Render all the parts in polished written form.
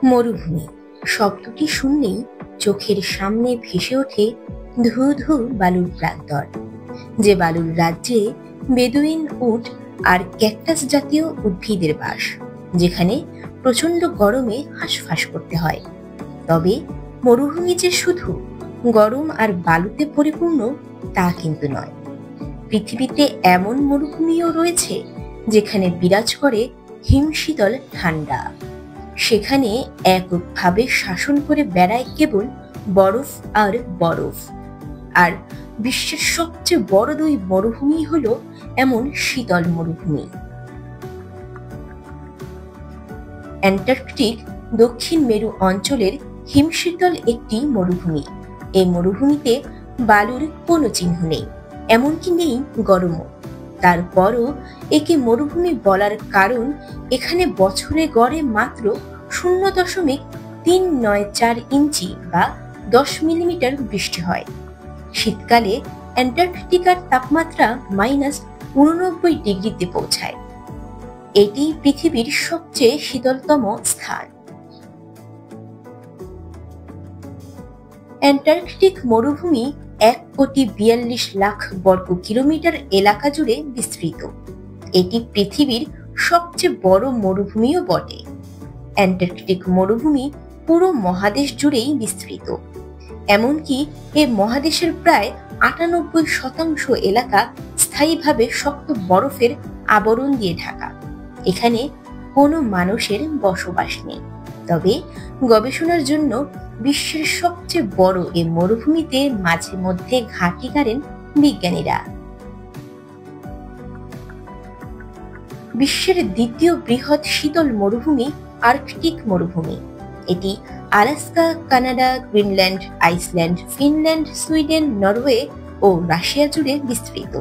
মরুভূমি শব্দটি শুনলেই চোখের সামনে ভেসে ওঠে ধু ধু বালুর প্রান্তর, যে বালুর রাজ্যে বেদুইন, উট আর ক্যাকটাস জাতীয় উদ্ভিদের বাস, যেখানে প্রচন্ড গরমে হাঁসফাঁস করতে হয়। তবে মরুভূমি যে শুধু গরম আর বালুতে পরিপূর্ণ তা কিন্তু নয়। পৃথিবীতে এমন মরুভূমিও রয়েছে যেখানে বিরাজ করে হিমশীতল ঠান্ডা। সেখানে এককভাবে শাসন করে বেড়ায় কেবল বরফ আর বরফ। আর বিশ্বের সবচেয়ে বড় দুই মরুভূমি হলো এমন শীতল মরুভূমি। অ্যান্টার্কটিক দক্ষিণ মেরু অঞ্চলের হিমশীতল একটি মরুভূমি। এই মরুভূমিতে বালুর কোনো চিহ্ন নেই, এমনকি নেই গরমও। তারপরও একে মরুভূমি বলার কারণ এখানে বছরে গড়ে মাত্র 0.394 ইঞ্চি বা 10 মিলিমিটার বৃষ্টি হয়। শীতকালে অ্যান্টার্কটিকার তাপমাত্রা -89 ডিগ্রিতে পৌঁছায়। এটি পৃথিবীর সবচেয়ে শীতলতম স্থান। অ্যান্টার্কটিক মরুভূমি 1,42,00,000 বর্গ কিলোমিটার এলাকা জুড়ে বিস্তৃত। এটি পৃথিবীর সবচেয়ে বড় মরুভূমিও বটে। অ্যান্টার্কটিক মরুভূমি পুরো মহাদেশ জুড়েই বিস্তৃত। এমনকি এ মহাদেশের প্রায় 98% এলাকা স্থায়ীভাবে শক্ত বরফের আবরণ দিয়ে ঢাকা। এখানে কোনো মানুষের বসবাস নেই। তবে গবেষণার জন্য বিশ্বের সবচেয়ে বড় এই মরুভূমিতে মাঝে মধ্যে ঘাঁটি গাড়েন বিজ্ঞানীরা। বিশ্বের দ্বিতীয় বৃহৎ শীতল মরুভূমি আর্কটিক মরুভূমি। এটি Alaska, Canada, Greenland, Iceland, Finland, Sweden, Norway ও রাশিয়া জুড়ে বিস্তৃত।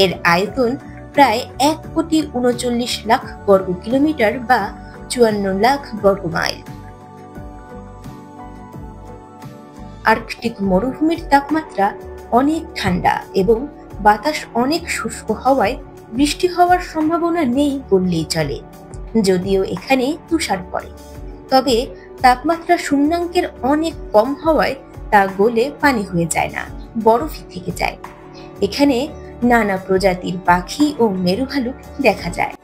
এর আয়তন প্রায় 1,39,00,000 বর্গ কিলোমিটার বা 54 লাখ বর্গ মাইল। আর্কটিক মরুভূমির তাপমাত্রা অনেক ঠান্ডা এবং বাতাস অনেক শুষ্ক হওয়ায় বৃষ্টি হওয়ার সম্ভাবনা নেই বললেই চলে। যদিও এখানে তুষার পড়ে, তবে তাপমাত্রা শূন্যাঙ্কের অনেক কম হওয়ায় তা গলে পানি হয়ে যায় না, বরফই থেকে যায়। এখানে নানা প্রজাতির পাখি ও মেরু ভালুক দেখা যায়।